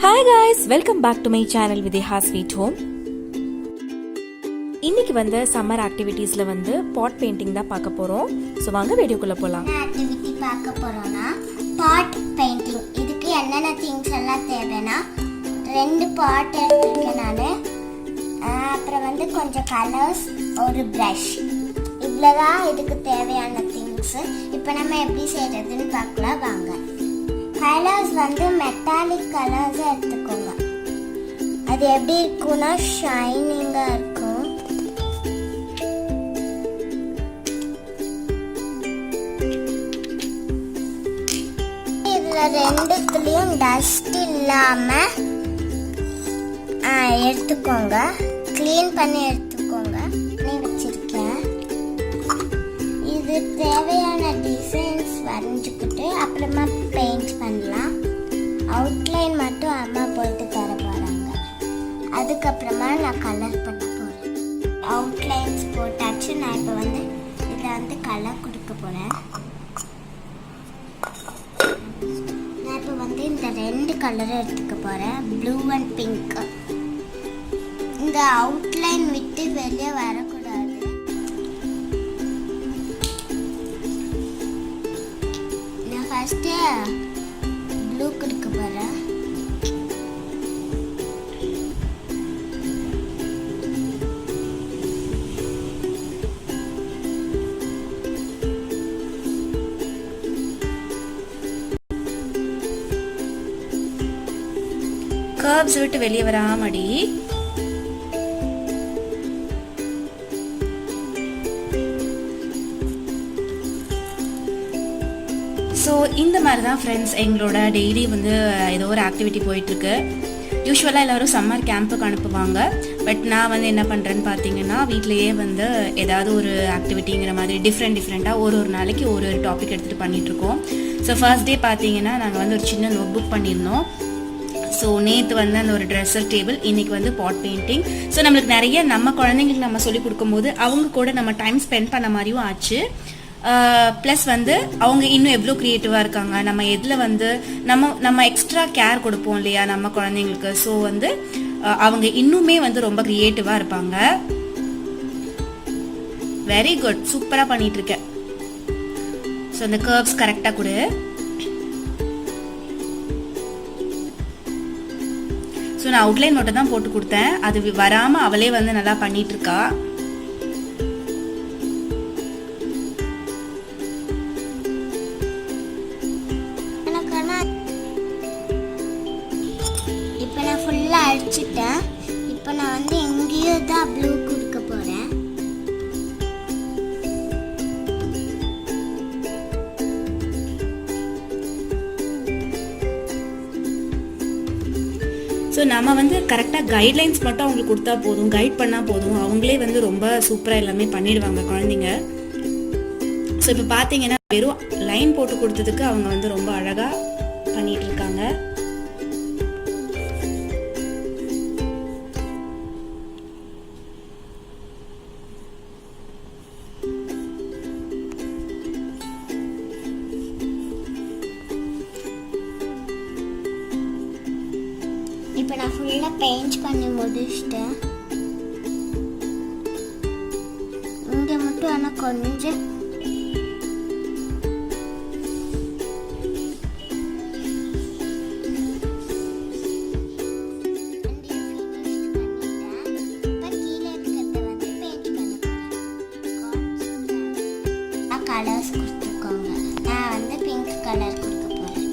Hi guys, welcome back to my channel Vidya Sweet Home. இன்னைக்கு வந்து summer ஆக்டிவிட்டீஸ்ல வந்து பாட் painting தான் பார்க்க போறோம். சோ வாங்க வீடியோக்குள்ள போலாம். ஆக்டிவிட்டி பார்க்க போறோம்னா பாட் பெயிண்டிங். இதுக்கு என்னென்ன திங்ஸ் எல்லாம் தேவைனா 2 பாட் எடுத்துக்கேன் நானு. அப்புறம் வந்து கொஞ்சம் கலர்ஸ், ஒரு பிரஷ். இவ்வளவுதான் இதுக்கு தேவையான திங்ஸ். இப்போ நம்ம எப்படி செய்யறதுன்னு பார்க்கலாம் வாங்க. கலர்ஸ் வந்து மெட்டாலிக் கலர்ஸ் எடுத்துக்கோங்க. அது எப்படி இருக்கும்னா ஷைனிங்கா இருக்கும். இதுல ரெண்டுத்துலயும் டஸ்ட் இல்லாம எடுத்துக்கோங்க. க்ளீன் பண்ணி எடுத்துக்கோங்க. நீ வச்சிருக்கேன். இது தேவையான டிசைன்ஸ் வரைஞ்சுக்கிட்டு அப்புறமா பெயிண்ட் பண்ணலாம். அவுட்லைன் மட்டும் அம்மா போயிட்டு தர போறாங்க. அதுக்கப்புறமா நான் கலர் பண்ண போறேன். அவுட்லைன்ஸ் போட்டாச்சு. நான் இப்போ வந்து இதில் வந்து கலர் கொடுக்க போறேன். நான் இப்போ வந்து இந்த 2 கலரும் எடுத்துக்க போறேன், ப்ளூ அண்ட் பிங்க். இந்த அவுட்லைன் விட்டு வெளியே வரக்கூடாது. நான் ஃபர்ஸ்ட் ப்ளூ கொடுக்க போறேன். கர்வ்ஸ் விட்டு வெளியே வராமடி. ஸோ இந்த மாதிரி தான் ஃப்ரெண்ட்ஸ் எங்களோட டெய்லி வந்து ஏதோ ஒரு ஆக்டிவிட்டி போயிட்டுருக்கு. யூஸ்வலாக எல்லோரும் சம்மர் கேம்புக்கு அனுப்புவாங்க. பட் நான் வந்து என்ன பண்ணுறேன்னு பார்த்தீங்கன்னா வீட்டிலையே வந்து ஏதாவது ஒரு ஆக்டிவிட்டிங்கிற மாதிரி டிஃப்ரெண்ட்டாக ஒரு நாளைக்கு ஒரு டாபிக் எடுத்துகிட்டு பண்ணிகிட்ருக்கோம். ஸோ ஃபர்ஸ்ட் டே பார்த்தீங்கன்னா நாங்கள் வந்து ஒரு சின்ன நோட் புக் பண்ணியிருந்தோம். ஸோ நேற்று வந்து அந்த ஒரு ட்ரெஸ்ஸர் டேபிள், இன்றைக்கி வந்து பாட் பெயிண்டிங். ஸோ நம்மளுக்கு நிறைய நம்ம குழந்தைங்களுக்கு நம்ம சொல்லிக் கொடுக்கும்போது அவங்க கூட நம்ம டைம் ஸ்பெண்ட் பண்ண மாதிரியும் ஆச்சு. ப்ளஸ் வந்து அவங்க இன்னும் எவ்வளோ க்ரியேட்டிவாக இருக்காங்க, நம்ம எதில் வந்து நம்ம எக்ஸ்ட்ரா கேர் கொடுப்போம் இல்லையா நம்ம குழந்தைங்களுக்கு. ஸோ வந்து அவங்க இன்னுமே வந்து ரொம்ப க்ரியேட்டிவாக இருப்பாங்க. வெரி குட், சூப்பராக பண்ணிட்டு இருக்கேன். ஸோ அந்த கர்வ்ஸ் கரெக்டாக கொடு. ஸோ நான் அவுட்லைன் மட்டும் தான் போட்டு கொடுத்தேன். அது வராமல் அவளே வந்து நல்லா பண்ணிட்டு இருக்கா. இப்போ நான் ஃபுல்லாக அடிச்சிட்டேன். இப்போ நான் வந்து எங்கேயும் தான் ப்ளூ கொடுக்க போகிறேன். ஸோ நம்ம வந்து கரெக்டாக கைட்லைன்ஸ் மட்டும் அவங்களுக்கு கொடுத்தா போதும், கைட் பண்ணால் போதும், அவங்களே வந்து ரொம்ப சூப்பராக எல்லாமே பண்ணிடுவாங்க குழந்தைங்க. ஸோ இப்போ பார்த்தீங்கன்னா வெறும் லைன் போட்டு கொடுத்ததுக்கு அவங்க வந்து ரொம்ப அழகாக பண்ணிட்டு இருக்காங்க. இப்போ நான் ஃபுல்லாக பெயிண்ட் பண்ணி முடிச்சிட்டேன். இங்கே மட்டும் ஆனால் கொஞ்சம் கலர்ஸ் கொடுத்துக்கோங்க. நான் வந்து பிங்க் கலர் கொடுக்க போகிறேன்.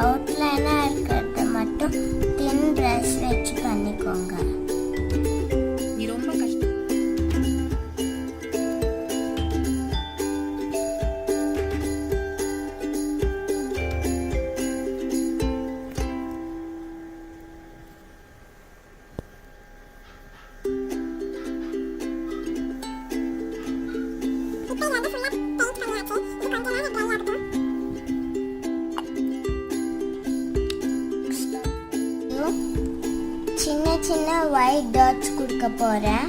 அவுட்லைனாக இருக்கிறத மட்டும் தின் ப்ரஷ் வச்சு பண்ணிக்கோங்க. நீ ரொம்ப கஷ்டம். சின்ன சின்ன ஒயிட் டாட்ஸ் கொடுக்க போகிறேன்.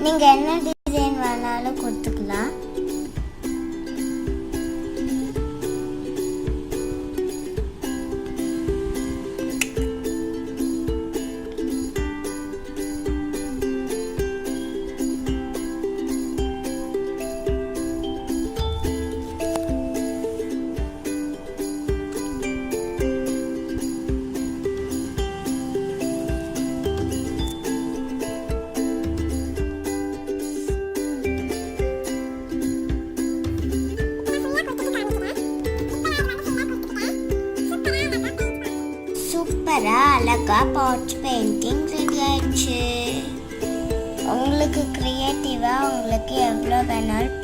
நீங்கள் என்ன டிசைன் வேணாலும் கொடுத்துக்கலாம். சூப்பராக அழகா பாட் பெயிண்டிங் ரெடி ஆயிடுச்சு. உங்களுக்கு க்ரியேட்டிவாக உங்களுக்கு எவ்வளோ வேணாலும்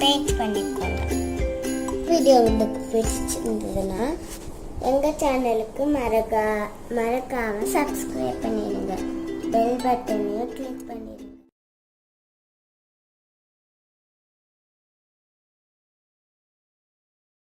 பெயிண்ட் பண்ணிக்கோங்க. வீடியோ உங்களுக்கு பிடிச்சிருந்ததுன்னா எங்கள் சேனலுக்கு மறக்காமல் சப்ஸ்கிரைப் பண்ணிடுங்க. பெல் பட்டனையும் கிளிக் பண்ணிடுங்க.